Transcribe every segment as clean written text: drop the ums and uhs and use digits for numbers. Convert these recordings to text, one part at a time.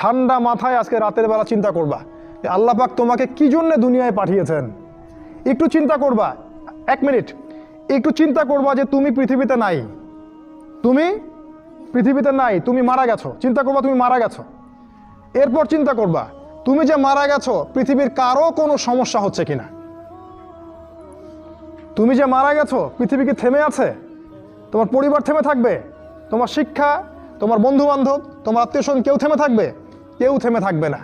ঠান্ডা মাথায় আজকে রাতের বেলা চিন্তা করবা যে আল্লাহ পাক তোমাকে কি জন্য দুনিয়ায় পাঠিয়েছেন। একটু চিন্তা করবা, 1 মিনিট একটু চিন্তা করবা যে তুমি পৃথিবীতে নাই, তুমি পৃথিবীতে নাই, তুমি মারা গেছো। চিন্তা করবা তুমি মারা গেছো। এরপর চিন্তা করবা তুমি যে মারা গেছো পৃথিবীর কারো কোনো সমস্যা হচ্ছে কিনা। তুমি যে মারা গেছো পৃথিবী কি থেমে আছে? তোমার পরিবার থেমে থাকবে? তোমার শিক্ষা, তোমার বন্ধু বান্ধব, তোমার আত্মীয়স্বজন কেউ থেমে থাকবে? কেউ থেমে থাকবে না।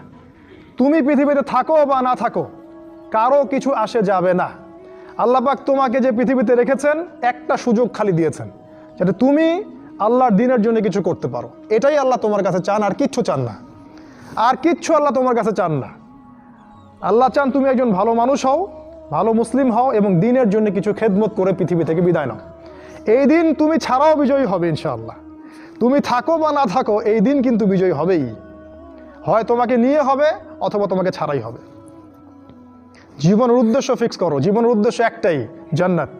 তুমি পৃথিবীতে থাকো বা না থাকো কারো কিছু আসে যাবে না। আল্লাহ পাক তোমাকে যে পৃথিবীতে রেখেছেন একটা সুযোগ খালি দিয়েছেন, যাতে তুমি আল্লাহর দ্বীনের জন্য কিছু করতে পারো। এটাই আল্লাহ তোমার কাছে চান, আর কিচ্ছু চান না। আর কিচ্ছু আল্লাহ তোমার কাছে চান না। আল্লাহ চান তুমি একজন ভালো মানুষ হও, ভালো মুসলিম হও এবং দ্বীনের জন্য কিছু খেদমত করে পৃথিবী থেকে বিদায় নাও। এই দিন তুমি ছাড়াও বিজয়ী হবে ইনশাআল্লাহ। তুমি থাকো বা না থাকো এই দিন কিন্তু বিজয়ী হবেই। হয় তোমাকে নিয়ে হবে অথবা তোমাকে ছাড়াই হবে। জীবনের উদ্দেশ্য ফিক্স করো। জীবনের উদ্দেশ্য একটাই, জান্নাত।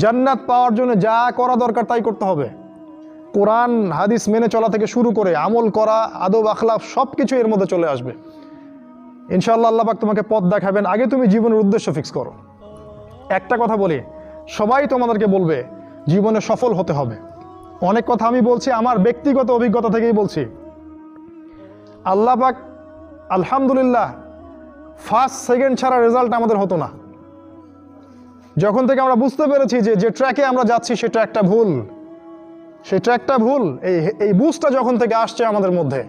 জান্নাত পাওয়ার জন্য যা করা দরকার তাই করতে হবে। কোরআন হাদিস মেনে চলা থেকে শুরু করে আমল করা, আদব আখলাক সব কিছু এর মধ্যে চলে আসবে ইনশাআল্লাহ। আল্লাহ পাক তোমাকে পথ দেখাবেন। আগে তুমি জীবনের উদ্দেশ্য ফিক্স করো। একটা কথা বলি, সবাই তোমাদেরকে বলবে জীবনে সফল হতে হবে। অনেক কথা আমি বলছি আমার ব্যক্তিগত অভিজ্ঞতা থেকেই বলছি। আল্লাহ পাক আলহামদুলিল্লাহ ফার্স্ট সেকেন্ড ছাড়া রেজাল্ট আমাদের হতো না। যখন থেকে আমরা বুঝতে পেরেছি যে ট্র্যাকে আমরা যাচ্ছি সে ট্র্যাকটা ভুল, সেই ট্র্যাকটা ভুল, এই বুঝটা যখন থেকে আসছে আমাদের মধ্যে,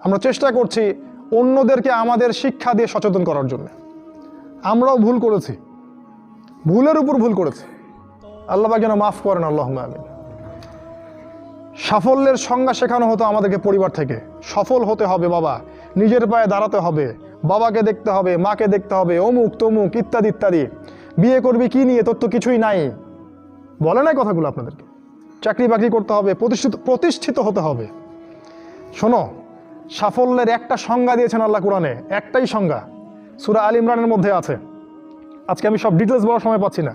আমরা চেষ্টা করছি অন্যদেরকে আমাদের শিক্ষা দিয়ে সচেতন করার জন্য। আমরাও ভুল করেছি, ভুলের উপর ভুল করেছি। আল্লাহ পাক যেন মাফ করেন, আল্লাহুম্মা আমিন। সাফল্যের সংজ্ঞা শেখানো হতো আমাদেরকে পরিবার থেকে। সফল হতে হবে বাবা, নিজের পায়ে দাঁড়াতে হবে, বাবাকে দেখতে হবে, মাকে দেখতে হবে, অমুক তমুক ইত্যাদি ইত্যাদি। বিয়ে করবি কি নিয়ে, তোর তো কিছুই নাই, বলে নাই কথাগুলো আপনাদেরকে। চাকরি বাকরি করতে হবে, প্রতিষ্ঠিত হতে হবে। শোনো, সাফল্যের একটা সংজ্ঞা দিয়েছেন আল্লাহ কোরআনে, একটাই সংজ্ঞা, সূরা আল ইমরানের মধ্যে আছে। আজকে আমি সব ডিটেলস বলার সময় পাচ্ছি না।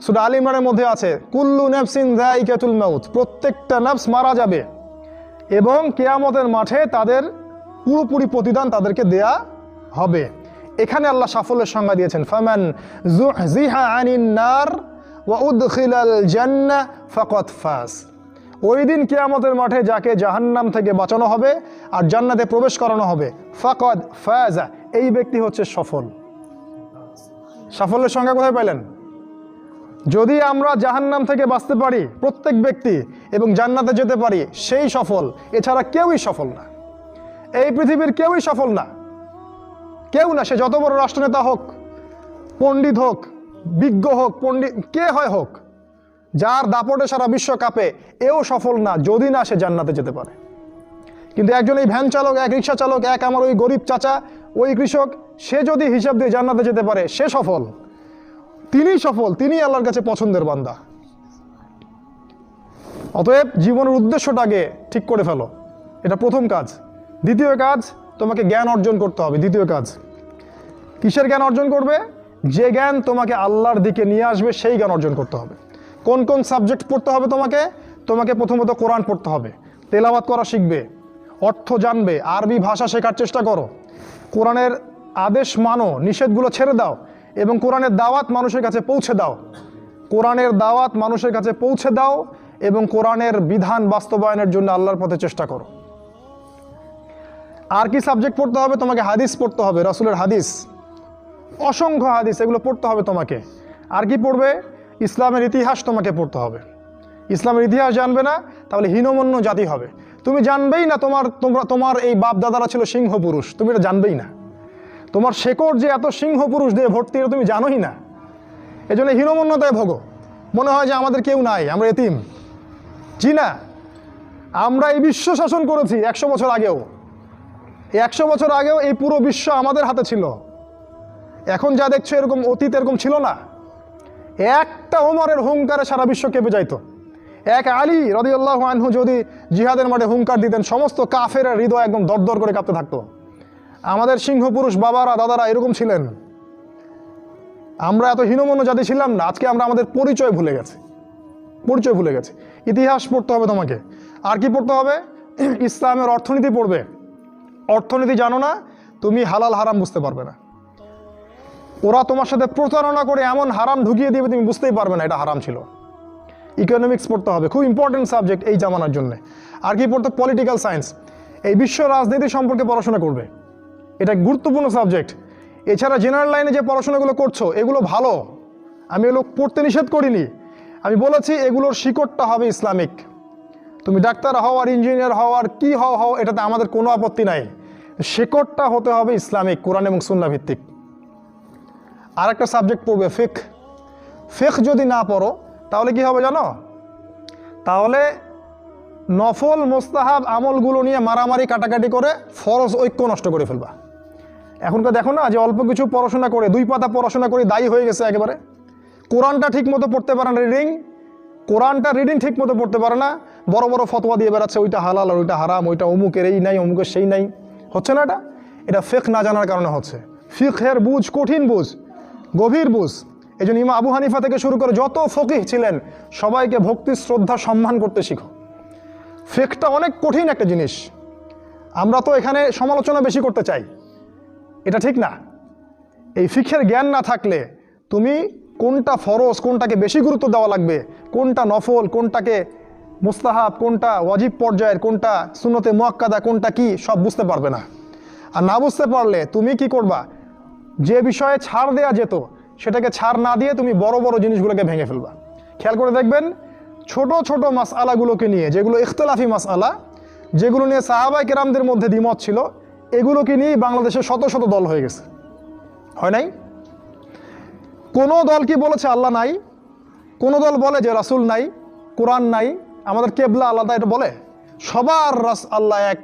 সূরা আল ইমরানের মধ্যে আছে, কুল্লু নাফসিন যায়িকাতুল মাউত, প্রত্যেকটা নফস মারা যাবে এবং কিয়ামতের মাঠে তাদের পুরোপুরি প্রতিদান তাদেরকে দেয়া হবে। এখানে আল্লাহ সাফল্যের সংজ্ঞা দিয়েছেন, ফামান যুহজিহা আনিন নার ওয়া উদখিলাল জান্নাহ ফাকাদ ফাজ। ওই দিন কিয়ামতের মাঠে যাকে জাহান্নাম থেকে বাঁচানো হবে আর জান্নাতে প্রবেশ করানো হবে, ফাকাদ ফাজা, এই ব্যক্তি হচ্ছে সফল। সাফল্যের সংজ্ঞা কোথায় পাইলেন? যদি আমরা জাহান্নাম থেকে বাঁচতে পারি প্রত্যেক ব্যক্তি এবং জান্নাতে যেতে পারি, সেই সফল। এছাড়া কেউই সফল না, এই পৃথিবীর কেউই সফল না, কেউ না। সে যত বড় রাষ্ট্রনেতা হোক, পণ্ডিত হোক, বিজ্ঞ হোক, পণ্ডিত কে হয় হোক, যার দাপটে সারা বিশ্ব কাঁপে, এও সফল না যদি না সে জান্নাতে যেতে পারে। কিন্তু একজন এই ভ্যান চালক, এক রিক্সা চালক, এক আমার ওই গরিব চাচা, ওই কৃষক, সে যদি হিসাব দিয়ে জান্নাতে যেতে পারে, সে সফল। তিনি সফল, তিনি আল্লাহর কাছে পছন্দের বান্দা। অতএব জীবনের উদ্দেশ্যটাকে ঠিক করে ফেলো, এটা প্রথম কাজ। দ্বিতীয় কাজ, তোমাকে জ্ঞান অর্জন করতে হবে। দ্বিতীয় কাজ, কিসের জ্ঞান অর্জন করবে? যে জ্ঞান তোমাকে আল্লাহর দিকে নিয়ে আসবে সেই জ্ঞান অর্জন করতে হবে। কোন কোন সাবজেক্ট পড়তে হবে তোমাকে প্রথমত কোরআন পড়তে হবে, তেলাওয়াত করা শিখবে, অর্থ জানবে, আরবি ভাষা শেখার চেষ্টা করো, কোরআনের আদেশ মানো, নিষেধগুলো ছেড়ে দাও এবং কোরআনের দাওয়াত মানুষের কাছে পৌঁছে দাও। কোরআনের দাওয়াত মানুষের কাছে পৌঁছে দাও এবং কোরআনের বিধান বাস্তবায়নের জন্য আল্লাহর পথে চেষ্টা করো। আর কি সাবজেক্ট পড়তে হবে? তোমাকে হাদিস পড়তে হবে, রাসূলের হাদিস, অসংখ্য হাদিস, এগুলো পড়তে হবে তোমাকে। আর কি পড়বে? ইসলামের ইতিহাস তোমাকে পড়তে হবে। ইসলামের ইতিহাস জানবে না তাহলে হীনমন্য জাতি হবে। তুমি জানবেই না তোমার এই বাপ দাদারা ছিল সিংহ পুরুষ, তুমি এটা জানবেই না। তোমার শেকড় যে এত সিংহ পুরুষ দিয়ে ভর্তি, এটা তুমি জানোই না। এই জন্য হীনমন্যতায় ভোগো, মনে হয় যে আমাদের কেউ নাই, আমরা এতিম। জি না, আমরা এই বিশ্ব শাসন করেছি 100 বছর আগেও। এই 100 বছর আগেও এই পুরো বিশ্ব আমাদের হাতে ছিল। এখন যা দেখছো এরকম অতীত এরকম ছিল না। একটা ওমরের হুঙ্কারে সারা বিশ্ব কেঁপে যাইতো। এক আলী রাদিয়াল্লাহু আনহু যদি জিহাদের মাঠে হুঙ্কার দিতেন, সমস্ত কাফের হৃদয় একদম দরদর করে কাঁপতে থাকতো। আমাদের সিংহ পুরুষ বাবারা দাদারা এরকম ছিলেন। আমরা এত হীনমন্য জাতি ছিলাম না। আজকে আমরা আমাদের পরিচয় ভুলে গেছি। ইতিহাস পড়তে হবে তোমাকে। আর কি পড়তে হবে? ইসলামের অর্থনীতি পড়বে, অর্থনীতি জানো না, তুমি হালাল হারাম বুঝতে পারবে না। ওরা তোমার সাথে প্রতারণা করে এমন হারাম ঢুকিয়ে দিবে তুমি বুঝতেই পারবে না এটা হারাম ছিল। ইকোনমিক্স পড়তে হবে, খুব ইম্পর্টেন্ট সাবজেক্ট এই জামানার জন্য। আর কি পড়তে? পলিটিক্যাল সায়েন্স, এই বিশ্ব রাজনীতি সম্পর্কে পড়াশোনা করবে, এটা গুরুত্বপূর্ণ সাবজেক্ট। এছাড়া জেনারেল লাইনে যে পড়াশোনাগুলো করছো এগুলো ভালো, আমি এগুলো পড়তে নিষেধ করিনি। আমি বলেছি এগুলোর শিকড়টা হবে ইসলামিক। তুমি ডাক্তার হও আর ইঞ্জিনিয়ার হও আর কি হও এটাতে আমাদের কোনো আপত্তি নাই, শিকড়টা হতে হবে ইসলামিক, কোরআন এবং সুন্নাহ ভিত্তিক। আর একটা সাবজেক্ট পড়বে ফিকহ। ফিকহ যদি না পড়ো তাহলে কি হবে জানো? তাহলে নফল মোস্তাহাব আমলগুলো নিয়ে মারামারি কাটাকাটি করে ফরজ ঐক্য নষ্ট করে ফেলবা। এখনকার দেখো না যে অল্প কিছু পড়াশোনা করে, 2 পাতা পড়াশোনা করে দায়ী হয়ে গেছে একেবারে। কোরআনটা ঠিক মতো পড়তে পারে না, কোরআনটা রিডিং ঠিক মতো পড়তে পারে না, বড় বড় ফতোয়া দিয়ে বেড়াচ্ছে ওইটা হালাল আর ওইটা হারাম, ওইটা অমুকের এই নাই অমুকের সেই নাই। হচ্ছে না এটা ফিকহ না জানার কারণে হচ্ছে। ফিকহের বুঝ কঠিন বুঝ, গভীর বুঝ। এই জন্য ইমাম আবু হানিফা থেকে শুরু করে যত ফকিহ ছিলেন সবাইকে ভক্তি শ্রদ্ধা সম্মান করতে শিখো। ফিকহটা অনেক কঠিন একটা জিনিস, আমরা তো এখানে সমালোচনা বেশি করতে চাই, এটা ঠিক না। এই ফিকহের জ্ঞান না থাকলে তুমি কোনটা ফরজ, কোনটাকে বেশি গুরুত্ব দেওয়া লাগবে, কোনটা নফল, কোনটাকে মুস্তাহাব, কোনটা ওয়াজিব পর্যায়ের, কোনটা সুন্নতে মুআক্কাদা, কোনটা কি সব বুঝতে পারবে না। আর না বুঝতে পারলে তুমি কি করবা? যে বিষয়ে ছাড় দেয়া যেত সেটাকে ছাড় না দিয়ে তুমি বড় বড় জিনিসগুলোকে ভেঙে ফেলবা। খেয়াল করে দেখবেন ছোট ছোট মাসআলাগুলোকে নিয়ে, যেগুলো ইখতিলাফি মাসআলা, যেগুলো নিয়ে সাহাবায়ে কেরামদের মধ্যে দ্বিমত ছিল, এগুলোকে নিয়ে বাংলাদেশে শত শত দল হয়ে গেছে, হয় নাই? কোনো দল কি বলেছে আল্লাহ নাই? কোনো দল বলে যে রাসূল নাই, কোরআন নাই, আমাদের কেবলা আলাদা, এটা বলে? সবার আল্লাহ এক,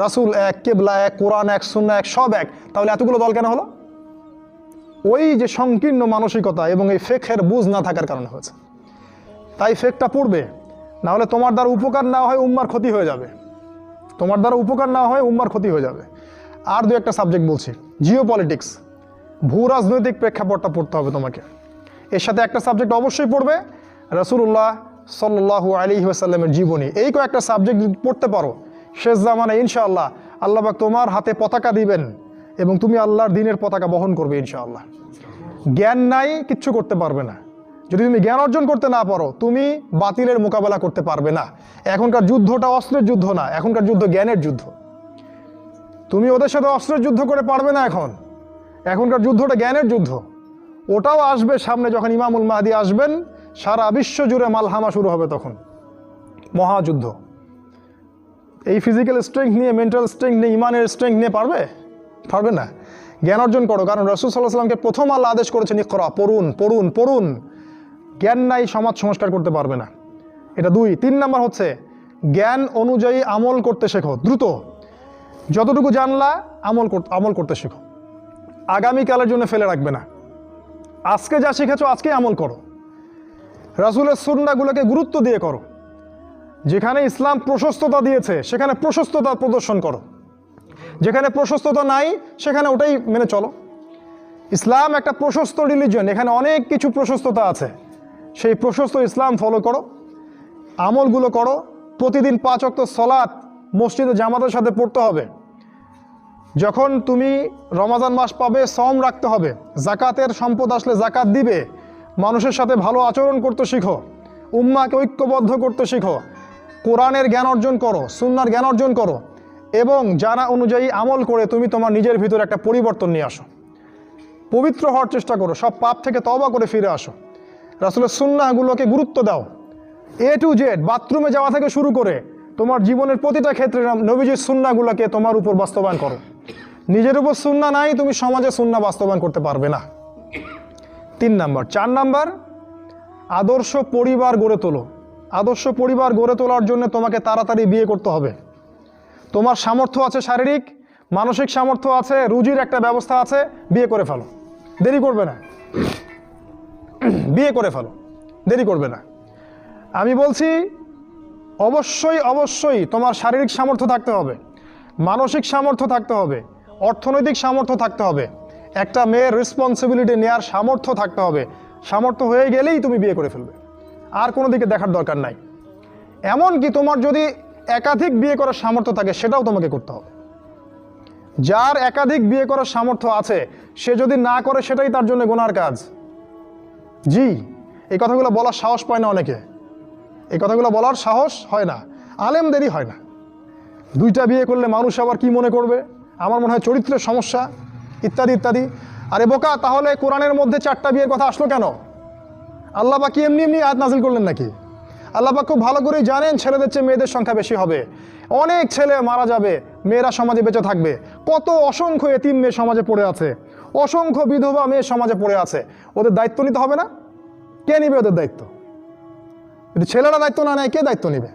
রাসূল এক, কেবলা এক, কোরআন এক, সুন্নাহ এক, সব এক। তাহলে এতগুলো দল কেন হলো? ওই যে সংকীর্ণ মানসিকতা এবং এই ফিকহের বুঝ না থাকার কারণে হয়েছে। তাই ফিকহটা পড়বে, না হলে তোমার দ্বারা উপকার না হয় উম্মার ক্ষতি হয়ে যাবে, তোমার দ্বারা উপকার না হয় উম্মার ক্ষতি হয়ে যাবে। আর 2-1টা সাবজেক্ট বলছি, জিও পলিটিক্স, ভূ রাজনৈতিক প্রেক্ষাপটটা পড়তে হবে তোমাকে। এর সাথে একটা সাবজেক্ট অবশ্যই পড়বে রাসূলুল্লাহ সাল্লাল্লাহু আলাইহি ওয়াসাল্লামের জীবনী। এই কয়েকটা সাবজেক্ট যদি পড়তে পারো, শেষ জামানায় ইনশাআল্লাহ আল্লাহ পাক তোমার হাতে পতাকা দিবেন এবং তুমি আল্লাহর দ্বীনের পতাকা বহন করবে ইনশাআল্লাহ। জ্ঞান নাই, কিচ্ছু করতে পারবে না। যদি তুমি জ্ঞান অর্জন করতে না পারো তুমি বাতিলের মোকাবেলা করতে পারবে না। এখনকার যুদ্ধটা অস্ত্রের যুদ্ধ না, এখনকার যুদ্ধ জ্ঞানের যুদ্ধ। তুমি ওদের সাথে অস্ত্রের যুদ্ধ করে পারবে না, এখনকার যুদ্ধটা জ্ঞানের যুদ্ধ। ওটাও আসবে সামনে, যখন ইমামুল মাহদী আসবেন সারা বিশ্ব জুড়ে মালহামা শুরু হবে, তখন মহাযুদ্ধ। এই ফিজিক্যাল স্ট্রেংথ নিয়ে, মেন্টাল স্ট্রেংথ নিয়ে, ইমানের স্ট্রেংথ নিয়ে পারবে না। জ্ঞান অর্জন করো, কারণ রাসূল সাল্লাল্লাহু আলাইহি ওয়াসাল্লামকে প্রথম আল্লাহ আদেশ করেছেন ইকরা, পড়ুন পড়ুন পড়ুন। জ্ঞান নাই, সমাজ সংস্কার করতে পারবে না। এটা 2। 3 নাম্বার হচ্ছে জ্ঞান অনুযায়ী আমল করতে শেখো দ্রুত। যতটুকু জানলা আমল করতে শেখো, আগামীকালের জন্য ফেলে রাখবে না। আজকে যা শিখেছো আজকেই আমল করো, রাসূলের সুন্নাহগুলোকে গুরুত্ব দিয়ে করো। যেখানে ইসলাম প্রশস্ততা দিয়েছে সেখানে প্রশস্ততা প্রদর্শন করো, যেখানে প্রশস্ততা নাই সেখানে ওটাই মেনে চলো। ইসলাম একটা প্রশস্ত রিলিজিয়ন, এখানে অনেক কিছু প্রশস্ততা আছে, সেই প্রশস্ত ইসলাম ফলো করো, আমলগুলো করো। প্রতিদিন 5 ওয়াক্ত সালাত মসজিদে জামাতের সাথে পড়তে হবে। যখন তুমি রমাজান মাস পাবে সওম রাখতে হবে, জাকাতের সম্পদ আসলে জাকাত দিবে, মানুষের সাথে ভালো আচরণ করতে শিখো, উম্মাহকে ঐক্যবদ্ধ করতে শিখো, কোরআনের জ্ঞান অর্জন করো, সুন্নাহর জ্ঞান অর্জন করো এবং জানা অনুযায়ী আমল করে তুমি তোমার নিজের ভিতরে একটা পরিবর্তন নিয়ে আসো। পবিত্র হওয়ার চেষ্টা করো, সব পাপ থেকে তওবা করে ফিরে আসো। রাসূলের সুন্নাহগুলোকে গুরুত্ব দাও, A to Z, বাথরুমে যাওয়া থেকে শুরু করে তোমার জীবনের প্রতিটা ক্ষেত্রে নবীজির সুন্নাহগুলোকে তোমার উপর বাস্তবায়ন করো। নিজের উপর সুন্নাহ নাই, তুমি সমাজে সুন্নাহ বাস্তবায়ন করতে পারবে না। 3 নাম্বার। 4 নাম্বার, আদর্শ পরিবার গড়ে তোলো। আদর্শ পরিবার গড়ে তোলার জন্য তোমাকে তাড়াতাড়ি বিয়ে করতে হবে। তোমার সামর্থ্য আছে, শারীরিক মানসিক সামর্থ্য আছে, রুজির একটা ব্যবস্থা আছে, বিয়ে করে ফেলো, দেরি করবে না। বিয়ে করে ফেলো, দেরি করবে না। আমি বলছি অবশ্যই অবশ্যই তোমার শারীরিক সামর্থ্য থাকতে হবে, মানসিক সামর্থ্য থাকতে হবে, অর্থনৈতিক সামর্থ্য থাকতে হবে, একটা মেয়ের রেসপন্সিবিলিটি নেওয়ার সামর্থ্য থাকতে হবে। সামর্থ্য হয়ে গেলেই তুমি বিয়ে করে ফেলবে, আর কোনো দিকে দেখার দরকার নাই। এমনকি তোমার যদি একাধিক বিয়ে করার সামর্থ্য থাকে সেটাও তোমাকে করতে হবে। যার একাধিক বিয়ে করার সামর্থ্য আছে সে যদি না করে সেটাই তার জন্য গুনার কাজ। জি, এই কথাগুলো বলার সাহস পায় না অনেকে, এই কথাগুলো বলার সাহস হয় না, আলেমদেরই হয় না। 2টা বিয়ে করলে মানুষ আবার কি মনে করবে, আমার মনে হয় চরিত্রের সমস্যা ইত্যাদি ইত্যাদি। আরে বোকা, তাহলে কোরআনের মধ্যে 4টা বিয়ের কথা আসলো কেন? আল্লাহ পাক কি এমনি এমনি আয়াত নাজিল করলেন নাকি? আল্লাহ পাক খুব ভালো করেই জানেন ছেলেদের চেয়ে মেয়েদের সংখ্যা বেশি হবে, অনেক ছেলে মারা যাবে, মেয়েরা সমাজে বেঁচে থাকবে। কত অসংখ্য এতিম মেয়ে সমাজে পড়ে আছে, অসংখ্য বিধবা মেয়ে সমাজে পড়ে আছে। ওদের দায়িত্ব নিতে হবে না? কে নিবে ওদের দায়িত্ব? যদি ছেলেরা দায়িত্ব না নেয় কে দায়িত্ব নিবে?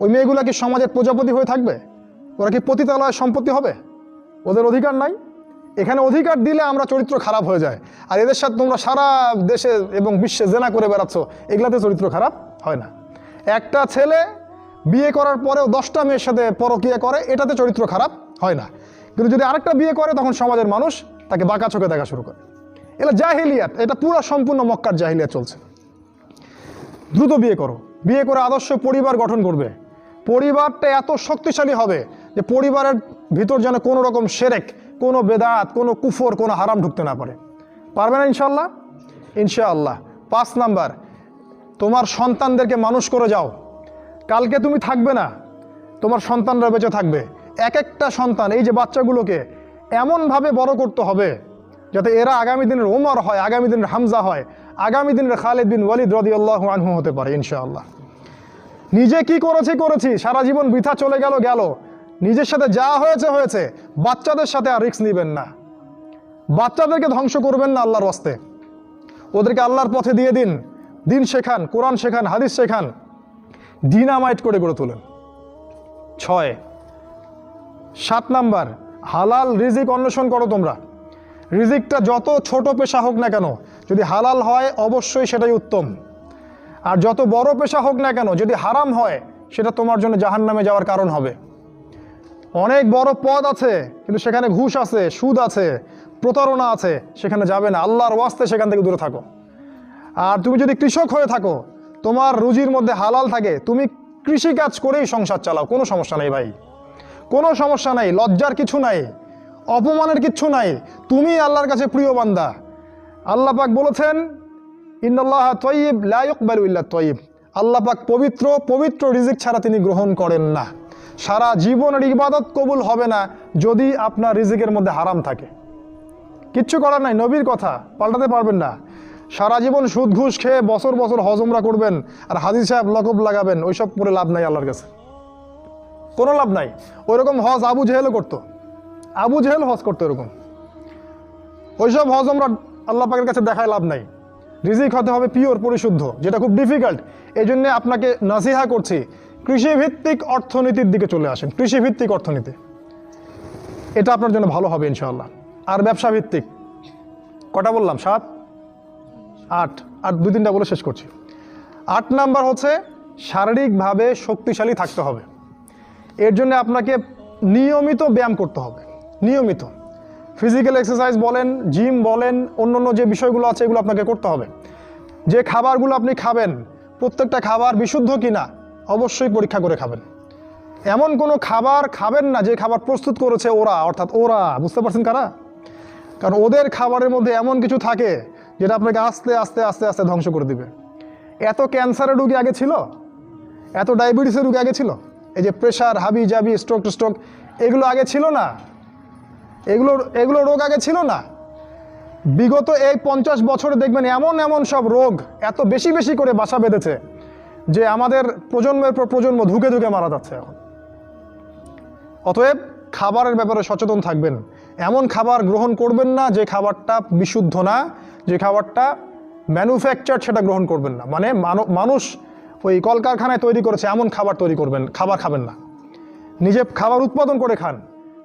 ওই মেয়েগুলা কি সমাজের প্রজাপতি হয়ে থাকবে? ওরা কি পতিতালয়ের সম্পত্তি হবে? ওদের অধিকার নাই? এখানে অধিকার দিলে আমরা চরিত্র খারাপ হয়ে যায়। আর এদের সাথে তোমরা সারা দেশে এবং বিশ্বে জেনা করে বেড়াচ্ছ, এগুলাতে চরিত্র খারাপ হয় না। একটা ছেলে বিয়ে করার পরেও 10টা মেয়ের সাথে পরকীয়া করে, এটাতে চরিত্র খারাপ হয় না। কিন্তু যদি আরেকটা বিয়ে করে তখন সমাজের মানুষ তাকে বাঁকা চোখে দেখা শুরু করে। এটা জাহিলিয়াত, এটা পুরো সম্পূর্ণ মক্কার জাহিলিয়াত চলছে। দ্রুত বিয়ে করো, বিয়ে করে আদর্শ পরিবার গঠন করবে। পরিবারটা এত শক্তিশালী হবে যে পরিবারের ভিতর যেন কোনো রকম শিরক, কোনো বেদাত, কোনো কুফর, কোনো হারাম ঢুকতে না পারে। পারবে না ইনশাআল্লাহ? ইনশাআল্লাহ। 5 নাম্বার, তোমার সন্তানদেরকে মানুষ করে যাও। কালকে তুমি থাকবে না, তোমার সন্তানরা বেঁচে থাকবে। এক একটা সন্তান, এই যে বাচ্চাগুলোকে এমনভাবে বড় করতে হবে যাতে এরা আগামী দিনের ওমর হয়, আগামী দিনের হামজা হয়, আগামী দিনের খালিদ বিন ওয়ালিদ রাদিয়াল্লাহু আনহু হতে পারে ইনশাআল্লাহ। নিজে কি করেছি, সারা জীবন বৃথা চলে গেল। নিজের সাথে যা হয়েছে হয়েছে, বাচ্চাদের সাথে আর রিস্ক নেবেন না। বাচ্চাদেরকে ধ্বংস করবেন না আল্লাহর ওয়াস্তে। ওদেরকে আল্লাহর পথে দিয়ে দিন, দিন শেখান, কোরআন শেখান, হাদিস শেখান, ডিনামাইট করে গড়ে তোলেন। 7 নাম্বার, হালাল রিজিক অন্বেষণ করো তোমরা। রিজিকটা যত ছোট পেশা হোক না কেন, যদি হালাল হয় অবশ্যই সেটাই উত্তম। আর যত বড় পেশা হোক না কেন, যদি হারাম হয় সেটা তোমার জন্য জাহান্নামে যাওয়ার কারণ হবে। অনেক বড় পদ আছে কিন্তু সেখানে ঘুষ আছে, সুদ আছে, প্রতারণা আছে, সেখানে যাবে না। আল্লাহর ওয়াস্তে সেখান থেকে দূরে থাকো। আর তুমি যদি কৃষক হয়ে থাকো, তোমার রুজির মধ্যে হালাল থাকে, তুমি কৃষিকাজ করেই সংসার চালাও, কোনো সমস্যা নেই ভাই, কোনো সমস্যা নাই। লজ্জার কিছু নাই, অপমানের কিচ্ছু নাই। তুমি আল্লাহর কাছে প্রিয় বান্দা। আল্লাহ পাক বলেছেন, ইন্নাল্লাহা তাইয়্যিব লা ইকবালু ইল্লা তাইয়্যিব। আল্লাহ পাক পবিত্র, পবিত্র রিজিক ছাড়া তিনি গ্রহণ করেন না। সারা জীবনের ইবাদত কবুল হবে না যদি আপনার রিজিকের মধ্যে হারাম থাকে। কিচ্ছু করার নাই, নবীর কথা পাল্টাতে পারবেন না। সারা জীবন সুদ ঘুষ খেয়ে বছর বছর হজ উমরা করবেন আর হাজি সাহেব লকব লাগাবেন, ওইসব করে লাভ নাই আল্লাহর কাছে, কোনো লাভ নাই। ওইরকম হজ আবু জেহেলও করতো, আবু জেহেল হজ করতো এরকম। ওইসব হজ উমরা আল্লাহ পাকের কাছে দেখায় লাভ নাই। রিজিক হতে হবে পিওর, পরিশুদ্ধ, যেটা খুব ডিফিকাল্ট। এই জন্যে আপনাকে নাসিহা করছি, কৃষিভিত্তিক অর্থনীতির দিকে চলে আসেন। কৃষিভিত্তিক অর্থনীতি, এটা আপনার জন্য ভালো হবে ইনশাআল্লাহ। আর ব্যবসা ভিত্তিক, কটা বললাম? 7, 8, আর 2-3টা বলে শেষ করছি। 8 নাম্বার হচ্ছে শারীরিকভাবে শক্তিশালী থাকতে হবে। এর জন্য আপনাকে নিয়মিত ব্যায়াম করতে হবে, নিয়মিত ফিজিক্যাল এক্সারসাইজ বলেন, জিম বলেন, অন্য যে বিষয়গুলো আছে এগুলো আপনাকে করতে হবে। যে খাবারগুলো আপনি খাবেন, প্রত্যেকটা খাবার বিশুদ্ধ কিনা অবশ্যই পরীক্ষা করে খাবেন। এমন কোনো খাবার খাবেন না যে খাবার প্রস্তুত করেছে ওরা, অর্থাৎ ওরা, বুঝতে পারছেন কারা? কারণ ওদের খাবারের মধ্যে এমন কিছু থাকে যেটা আপনাকে আস্তে আস্তে আস্তে আস্তে ধ্বংস করে দিবে। এত ক্যান্সারের রোগী আগে ছিল, এত ডায়াবেটিসের রোগী আগে ছিল, এই যে প্রেশার, হাবি জাবি, স্ট্রোক এগুলো আগে ছিল না। এগুলো রোগ আগে ছিল না। বিগত এই 50 বছরে দেখবেন এমন সব রোগ এত বেশি বেশি করে বাসা বেঁধেছে যে আমাদের প্রজন্মের পর প্রজন্ম ধুকে ধুকে মারা যাচ্ছে এখন। অতএব খাবারের ব্যাপারে সচেতন থাকবেন। এমন খাবার গ্রহণ করবেন না যে খাবারটা বিশুদ্ধ না, যে খাবারটা ম্যানুফ্যাকচার, সেটা গ্রহণ করবেন না। মানে মানুষ ওই কলকারখানায় তৈরি করেছে এমন খাবার খাবার খাবেন না। নিজে খাবার উৎপাদন করে খান,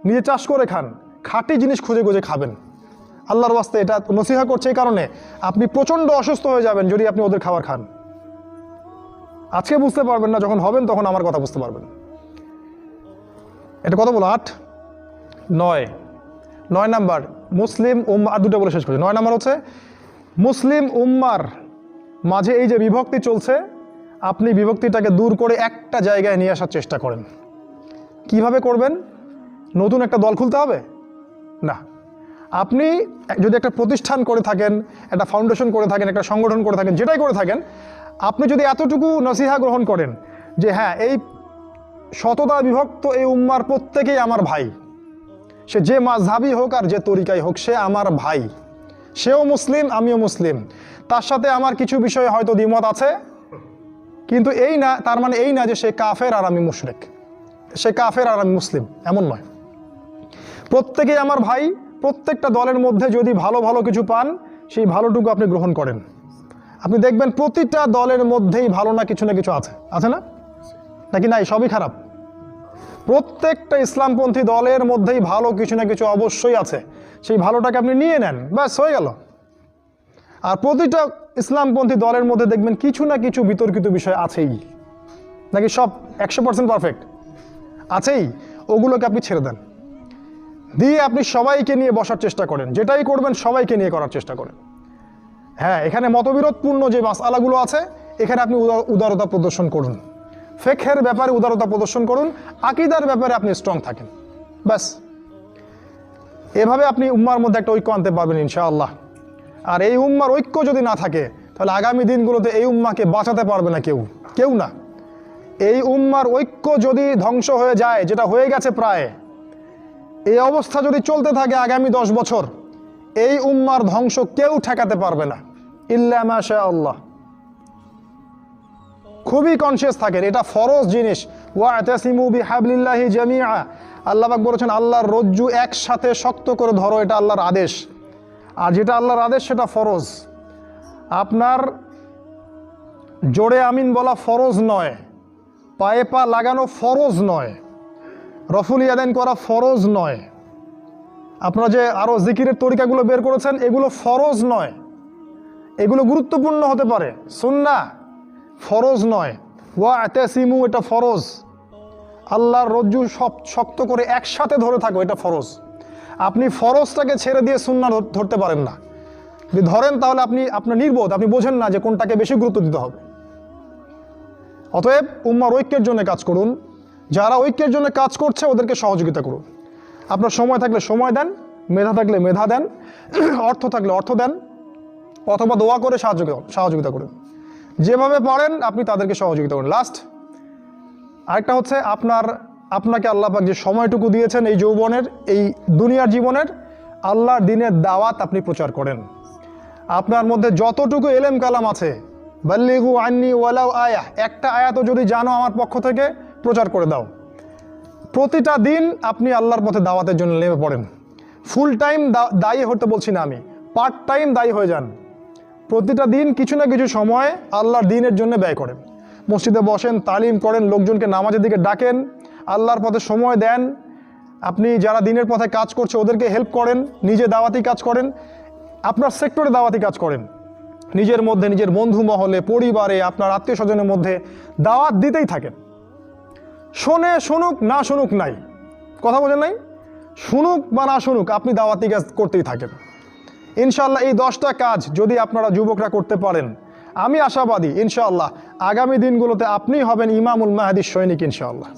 নিজে চাষ করে খান, খাঁটি জিনিস খুঁজে খুঁজে খাবেন। আল্লাহর ওয়াস্তে এটা নসিহা করছে এই কারণে, আপনি প্রচণ্ড অসুস্থ হয়ে যাবেন যদি আপনি ওদের খাবার খান। আজকে বুঝতে পারবেন না, যখন হবেন তখন আমার কথা বুঝতে পারবেন। এটা কত বলো? 8, 9 নাম্বার, মুসলিম উম্মাহ। আর 2টা বলে শেষ করছি। 9 নাম্বার হচ্ছে মুসলিম উম্মার মাঝে এই যে বিভক্তি চলছে, আপনি বিভক্তিটাকে দূর করে একটা জায়গায় নিয়ে আসার চেষ্টা করেন। কিভাবে করবেন? নতুন একটা দল খুলতে হবে না। আপনি যদি একটা প্রতিষ্ঠান করে থাকেন, একটা ফাউন্ডেশন করে থাকেন, একটা সংগঠন করে থাকেন, যেটাই করে থাকেন, আপনি যদি এতটুকু নসিহা গ্রহণ করেন যে হ্যাঁ, এই শততা বিভক্ত এই উম্মার প্রত্যেকেই আমার ভাই, সে যে মাযহাবই হোক আর যে তরিকাই হোক, সে আমার ভাই, সেও মুসলিম আমিও মুসলিম, তার সাথে আমার কিছু বিষয়ে হয়তো দ্বিমত আছে, কিন্তু এই না, তার মানে এই না যে সে কাফের আর আমি মুশরিক, সে কাফের আর আমি মুসলিম, এমন নয়। প্রত্যেকেই আমার ভাই। প্রত্যেকটা দলের মধ্যে যদি ভালো ভালো কিছু পান, সেই ভালোটুকু আপনি গ্রহণ করেন। আপনি দেখবেন প্রতিটা দলের মধ্যেই ভালো না কিছু আছে, আছে না? নাকি নাই, সবই খারাপ? প্রত্যেকটা ইসলামপন্থী দলের মধ্যেই ভালো কিছু না কিছু অবশ্যই আছে, সেই ভালোটাকে আপনি নিয়ে নেন, ব্যাস হয়ে গেল। আর প্রতিটা ইসলামপন্থী দলের মধ্যে দেখবেন কিছু না কিছু বিতর্কিত বিষয় আছেই, নাকি সব 100% পারফেক্ট আছেই, ওগুলোকে আপনি ছেড়ে দেন, দিয়ে আপনি সবাইকে নিয়ে বসার চেষ্টা করেন, যেটাই করবেন সবাইকে নিয়ে করার চেষ্টা করেন। হ্যাঁ, এখানে মতবিরোধপূর্ণ যে মাসআলাগুলো আছে, এখানে আপনি উদারতা প্রদর্শন করুন, ফিকহের ব্যাপারে উদারতা প্রদর্শন করুন, আকীদার ব্যাপারে আপনি স্ট্রং থাকেন, ব্যাস। এভাবে আপনি উম্মার মধ্যে একটা ঐক্য আনতে পারবেন ইনশাআল্লাহ। আর এই উম্মার ঐক্য যদি না থাকে, তাহলে আগামী দিনগুলোতে এই উম্মাকে বাঁচাতে পারবে না কেউ না। এই উম্মার ঐক্য যদি ধ্বংস হয়ে যায়, যেটা হয়ে গেছে প্রায়, এই অবস্থা যদি চলতে থাকে আগামী 10 বছর, এই উম্মার ধ্বংস কেউ ঠেকাতে পারবে না ইল্লা মাশা আল্লাহ। খুবই কনসিয়াস থাকেন, এটা ফরজ জিনিস। ওয়া'তাসিমু বিহাবলিল্লাহি জামিআ, আল্লাহ পাক বলেছেন আল্লাহর রজ্জু একসাথে শক্ত করে ধরো, এটা আল্লাহর আদেশ। আর যেটা আল্লাহর আদেশ সেটা ফরজ। আপনার জোরে আমিন বলা ফরজ নয়, পায়ে পা লাগানো ফরজ নয়, রফুল ইয়াদাইন করা ফরজ নয়, আপনারা যে আরও জিকিরের তরিকাগুলো বের করেছেন এগুলো ফরজ নয়, এগুলো গুরুত্বপূর্ণ হতে পারে, সুন্নাহ, ফরজ নয়। ওয়া'তাসিমু এটা ফরজ, আল্লাহর রজ্জু শক্ত করে একসাথে ধরে থাকো, এটা ফরজ। আপনি ফরজটাকে ছেড়ে দিয়ে সুন্নাহ ধরতে পারেন না। যদি ধরেন তাহলে আপনার নির্বোধ, আপনি বোঝেন না যে কোনটাকে বেশি গুরুত্ব দিতে হবে। অতএব উম্মার ঐক্যের জন্য কাজ করুন, যারা ঐক্যের জন্য কাজ করছে ওদেরকে সহযোগিতা করুন। আপনার সময় থাকলে সময় দেন, মেধা থাকলে মেধা দেন, অর্থ থাকলে অর্থ দেন, অথবা দোয়া করে সহযোগিতা করুন। যেভাবে পারেন আপনি তাদেরকে সহযোগিতা করুন। লাস্ট আরেকটা হচ্ছে, আপনাকে আল্লাহ পাক যে সময়টুকু দিয়েছেন এই যৌবনের, এই দুনিয়ার জীবনের, আল্লাহর দ্বীনের দাওয়াত আপনি প্রচার করেন। আপনার মধ্যে যতটুকু এলেম কালাম আছে, বাল্লিগু আন্নি ওয়ালাউ আয়া, একটা আয়াতও যদি জানো আমার পক্ষ থেকে প্রচার করে দাও। প্রতিটা দিন আপনি আল্লাহর পথে দাওয়াতের জন্য নেমে পড়েন। ফুল টাইম দায়ী হতে বলছি না আমি, পার্ট টাইম দায়ী হয়ে যান। প্রতিটা দিন কিছু না কিছু সময় আল্লাহর দ্বীনের জন্য ব্যয় করেন। মসজিদে বসেন, তালিম করেন, লোকজনকে নামাজের দিকে ডাকেন, আল্লাহর পথে সময় দেন। আপনি যারা দ্বীনের পথে কাজ করছে ওদেরকে হেল্প করেন, নিজে দাওয়াতি কাজ করেন, আপনার সেক্টরে দাওয়াতি কাজ করেন, নিজের মধ্যে, নিজের বন্ধু মহলে, পরিবারে, আপনার আত্মীয় স্বজনের মধ্যে দাওয়াত দিতেই থাকেন। শুনুক না শুনুক নাই, কথা বোঝেন নাই, শুনুক বা না শুনুক আপনি দাওয়াতি কাজ করতেই থাকেন। ইনশাআল্লাহ এই 10টা কাজ যদি আপনারা যুবকরা করতে পারেন, আমি আশাবাদী ইনশাআল্লাহ আগামী দিনগুলোতে আপনি হবেন ইমামুল মাহদির সৈনিক ইনশাআল্লাহ।